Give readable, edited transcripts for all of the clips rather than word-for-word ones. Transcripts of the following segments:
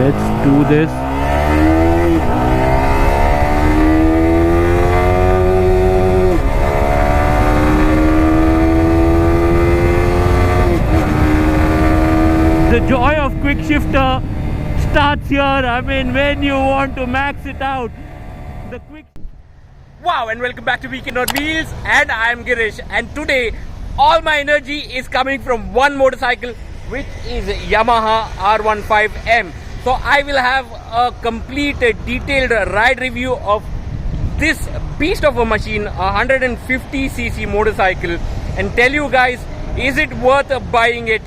let's do this. The joy of quick shifter starts here. I mean, when you want to max it out, the quick. Wow, and welcome back to Weekend on Wheels, and I am Girish, and today all my energy is coming from one motorcycle, which is Yamaha R15M. So I will have a complete detailed ride review of this beast of a machine, a 150cc motorcycle, and tell you guys, is it worth buying it?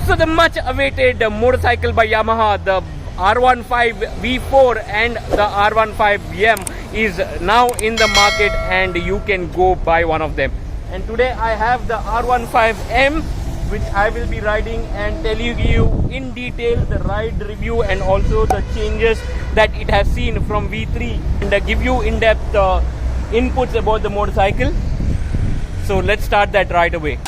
So the much awaited motorcycle by Yamaha, the R15 V4 and the R15M is now in the market, and you can go buy one of them. And today I have the R15M, which I will be riding and telling you in detail the ride review and also the changes that it has seen from V3, and give you in-depth inputs about the motorcycle. So let's start that right away.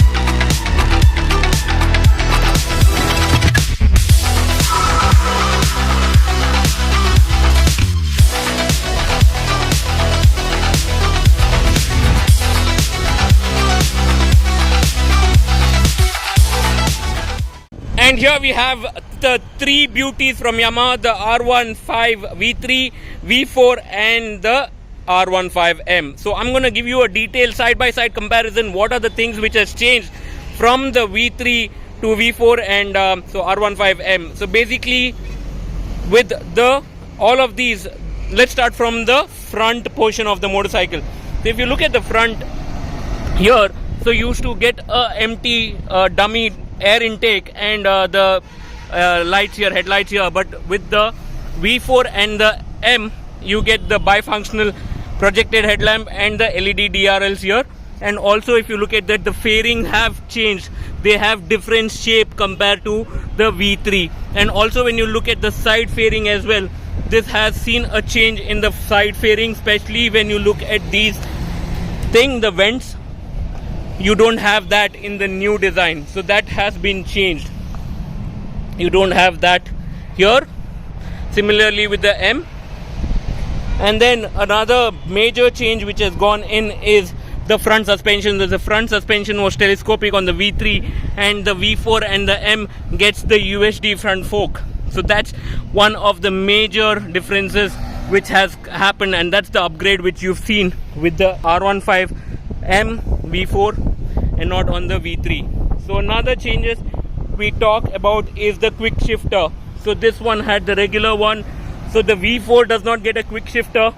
And here we have the three beauties from Yamaha, the R15 V3, V4 and the R15M. So I'm going to give you a detailed side-by-side comparison. What are the things which has changed from the V3 to V4 and so R15M. So basically with all of these, let's start from the front portion of the motorcycle. So if you look at the front here, so you used to get a empty dummy air intake and the lights here, headlights here, but with the V4 and the M you get the bifunctional projected headlamp and the LED DRLs here. And also if you look at that, the fairing have changed, they have different shape compared to the V3. And also when you look at the side fairing as well, this has seen a change in the side fairing, especially when you look at these the vents. You don't have that in the new design, so that has been changed. You don't have that here. Similarly with the M. And then another major change which has gone in is the front suspension. The front suspension was telescopic on the V3, and the V4 and the M gets the UHD front fork. So that's one of the major differences which has happened, and that's the upgrade which you've seen with the R15M V4 and not on the V3. So another changes we talk about is the quick shifter. So this one had the regular one, so the V4 does not get a quick shifter,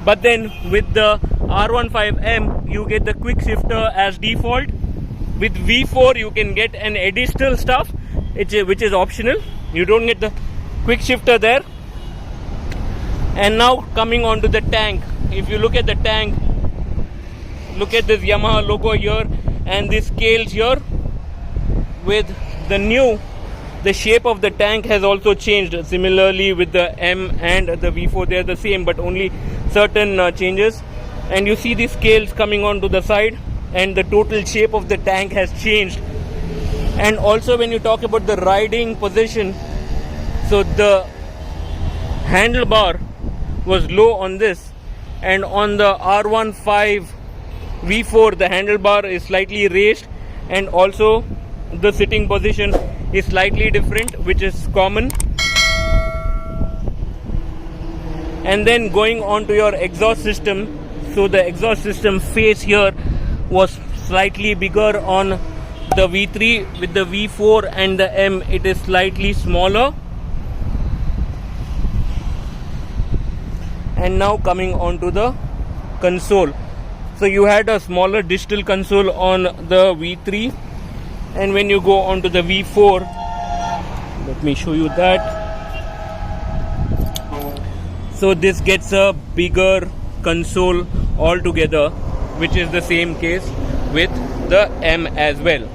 but then with the R15M you get the quick shifter as default. With V4 you can get an additional stuff which is optional. You don't get the quick shifter there. And now coming on to the tank, if you look at the tank, look at this Yamaha logo here and these scales here. With the shape of the tank has also changed. Similarly with the M and the V4, they are the same, but only certain changes. And you see the scales coming onto the side, and the total shape of the tank has changed. And also when you talk about the riding position, so the handlebar was low on this, and on the R15 V4 the handlebar is slightly raised, and also the sitting position is slightly different, which is common. And then going on to your exhaust system, so the exhaust system face here was slightly bigger on the V3. With the V4 and the M it is slightly smaller. And now coming on to the console, so you had a smaller digital console on the V3, and when you go on to the V4, let me show you that. So this gets a bigger console altogether, which is the same case with the M as well.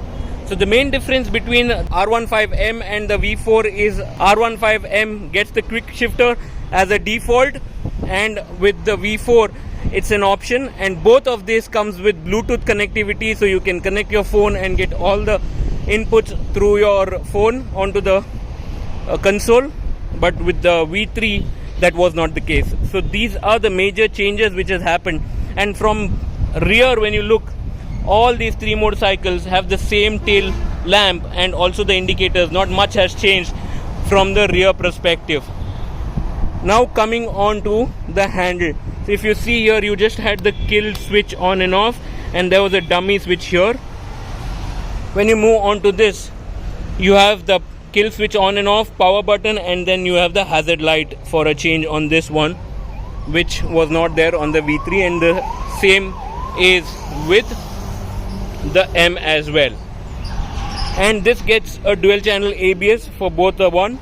So the main difference between R15M and the V4 is R15M gets the quick shifter as a default, and with the V4 it's an option, and both of this comes with Bluetooth connectivity, so you can connect your phone and get all the inputs through your phone onto the console. But with the V3 that was not the case. So these are the major changes which has happened. And from rear, when you look, all these three motorcycles have the same tail lamp and also the indicators. Not much has changed from the rear perspective. Now coming on to the handle. So if you see here, you just had the kill switch on and off, and there was a dummy switch here. When you move on to this, you have the kill switch on and off, power button, and then you have the hazard light for a change on this one, which was not there on the V3, and the same is with the M as well. And this gets a dual channel ABS for both the one,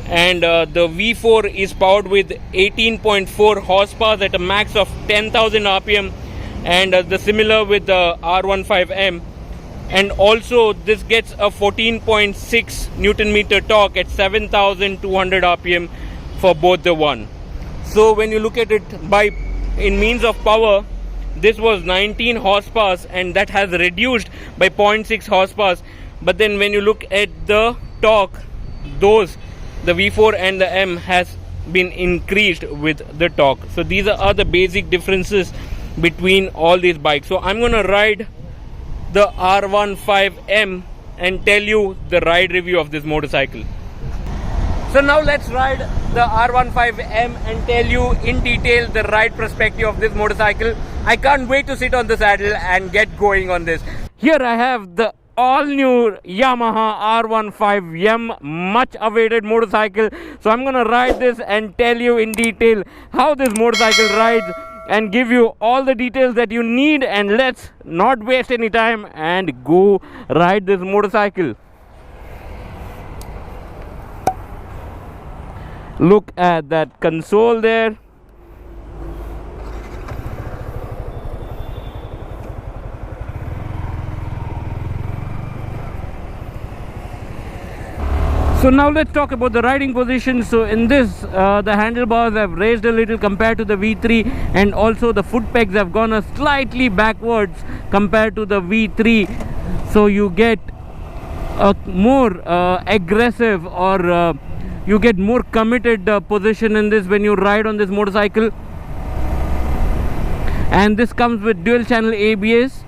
and the V4 is powered with 18.4 horsepower at a max of 10,000 RPM, and the similar with the R15M. And also this gets a 14.6 Newton meter torque at 7,200 RPM for both the one. So when you look at it in means of power, this was 19 horsepower and that has reduced by 0.6 horsepower. But then when you look at the torque, the V4 and the M has been increased with the torque. So these are the basic differences between all these bikes. So I'm gonna ride the R15M and tell you the ride review of this motorcycle. So now let's ride the R15M and tell you in detail the ride perspective of this motorcycle. I can't wait to sit on the saddle and get going on this. Here I have the all new Yamaha R15M, much awaited motorcycle. So I'm gonna ride this and tell you in detail how this motorcycle rides and give you all the details that you need. And let's not waste any time and go ride this motorcycle. Look at that console there. So now let's talk about the riding position. So in this, the handlebars have raised a little compared to the V3, and also the foot pegs have gone a slightly backwards compared to the V3. So you get a more aggressive, or you get more committed position in this when you ride on this motorcycle. And this comes with dual channel ABS.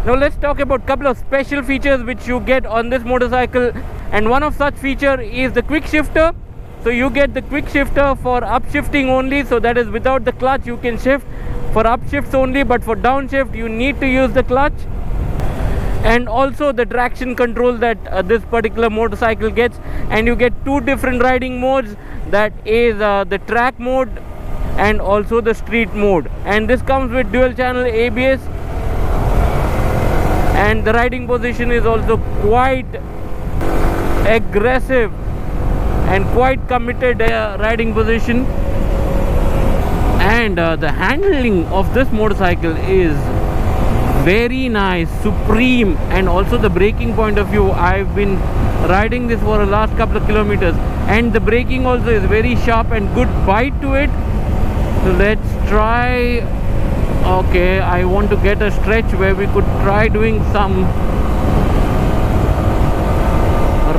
Now let's talk about a couple of special features which you get on this motorcycle, and one of such feature is the quick shifter. So you get the quick shifter for upshifting only, so that is without the clutch you can shift for upshifts only, but for downshift you need to use the clutch. And also the traction control that this particular motorcycle gets, and you get two different riding modes, that is the track mode and also the street mode. And this comes with dual channel ABS, and the riding position is also quite aggressive and quite committed riding position. And the handling of this motorcycle is very nice, supreme. And also the braking point of view, I've been riding this for the last couple of kilometers, and the braking also is very sharp and good bite to it. So let's try. Okay, I want to get a stretch where we could try doing some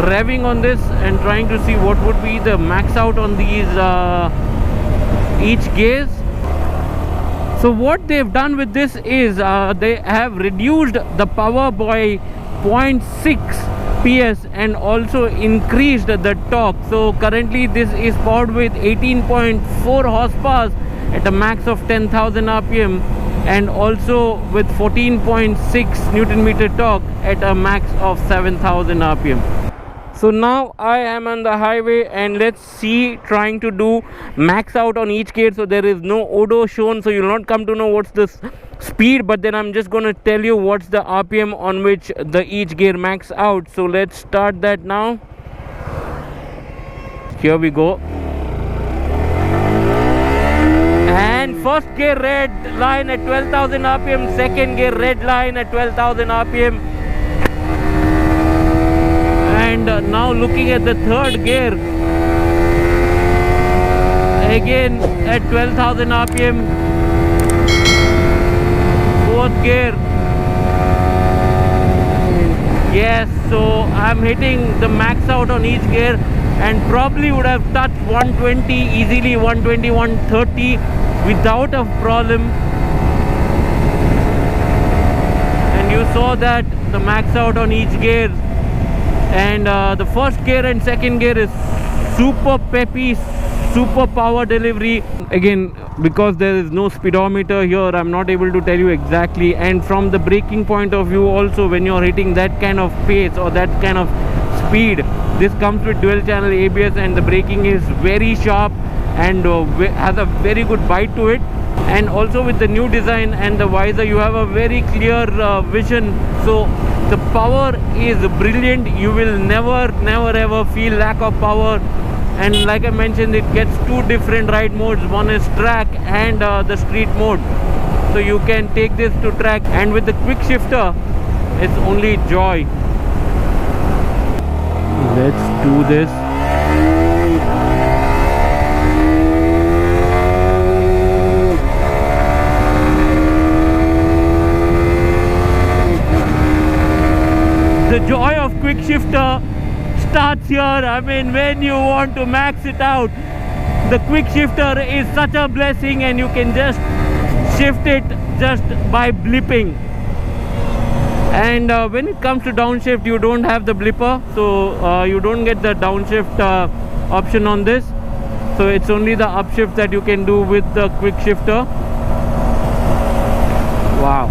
revving on this and trying to see what would be the max out on these each gears. So what they've done with this is they have reduced the power by 0.6 PS and also increased the torque. So currently this is powered with 18.4 horsepower at a max of 10,000 RPM, and also with 14.6 Newton meter torque at a max of 7,000 RPM. So now I am on the highway, and let's see, trying to do max out on each gear. So there is no odo shown, so you'll not come to know what's the speed, but then I'm just going to tell you what's the RPM on which the each gear max out. So let's start that now. Here we go. And first gear red line at 12,000 RPM, second gear red line at 12,000 RPM. And now looking at the third gear, again at 12,000 RPM, fourth gear. Yes, so I'm hitting the max out on each gear and probably would have touched 120 easily, 120, 130 without a problem. And you saw that the max out on each gear. And the first gear and second gear is super peppy, super power delivery. Again, because there is no speedometer here, I'm not able to tell you exactly. And from the braking point of view also, when you're hitting that kind of pace or that kind of speed, this comes with dual channel ABS and the braking is very sharp and has a very good bite to it. And also with the new design and the visor, you have a very clear vision. So the power is brilliant. You will never ever feel lack of power. And like I mentioned, it gets two different ride modes. One is track and the street mode. So you can take this to track, and with the quick shifter, it's only joy. Let's do this. The joy of quick shifter starts here. I mean, when you want to max it out, the quick shifter is such a blessing, and you can just shift it just by blipping. And when it comes to downshift, you don't have the blipper, so you don't get the downshift option on this. So it's only the upshift that you can do with the quick shifter. Wow,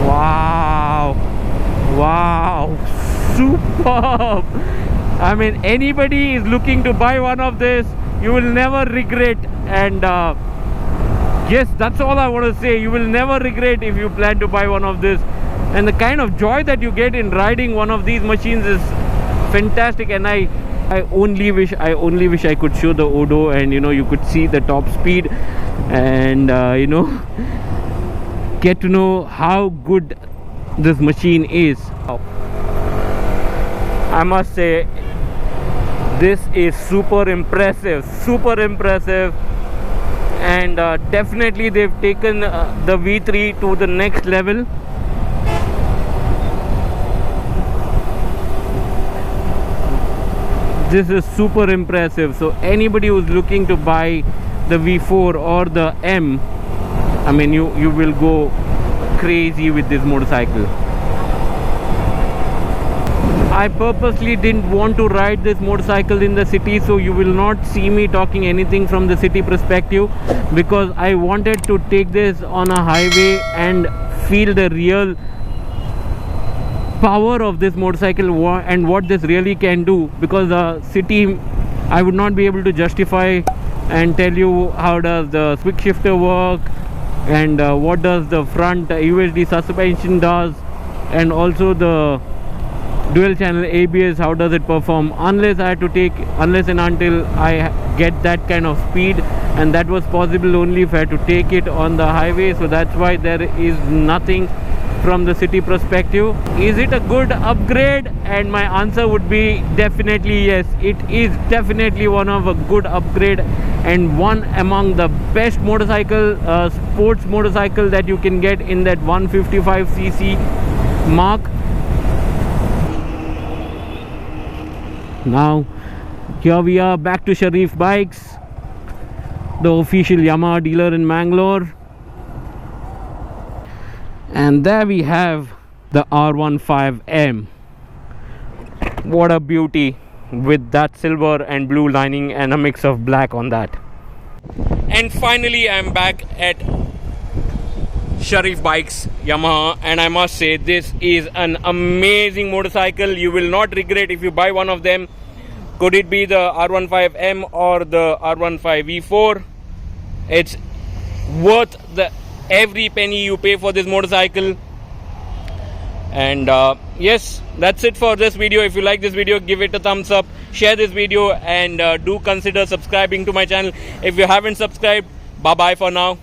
wow, wow, superb. I mean, anybody is looking to buy one of this, you will never regret. And yes, that's all I want to say. You will never regret if you plan to buy one of this. And the kind of joy that you get in riding one of these machines is fantastic. And I only wish I could show the Odo, and you could see the top speed, and get to know how good this machine is. I must say, this is super impressive, and definitely they've taken the V3 to the next level. This is super impressive. So anybody who's looking to buy the V4 or the M, I mean, you will go crazy with this motorcycle. I purposely didn't want to ride this motorcycle in the city, so you will not see me talking anything from the city perspective, because I wanted to take this on a highway and feel the real power of this motorcycle and what this really can do. Because the city, I would not be able to justify and tell you how does the quick shifter work, and what does the front USD suspension does, and also the dual channel ABS, how does it perform, unless and until I get that kind of speed. And that was possible only if I had to take it on the highway. So that's why there is nothing from the city perspective. Is it a good upgrade? And my answer would be definitely yes. It is definitely one of a good upgrade, and one among the best motorcycle, sports motorcycle that you can get in that 155cc mark. Now here we are back to Sharif Bikes, the official Yamaha dealer in Mangalore. And there we have the R15M. What a beauty, with that silver and blue lining and a mix of black on that. And finally I'm back at Sharif Bikes Yamaha, and I must say, this is an amazing motorcycle. You will not regret if you buy one of them. Could it be the R15M or the R15 V4? It's worth every penny you pay for this motorcycle. And yes, that's it for this video. If you like this video, give it a thumbs up, share this video, and do consider subscribing to my channel if you haven't subscribed. Bye bye for now.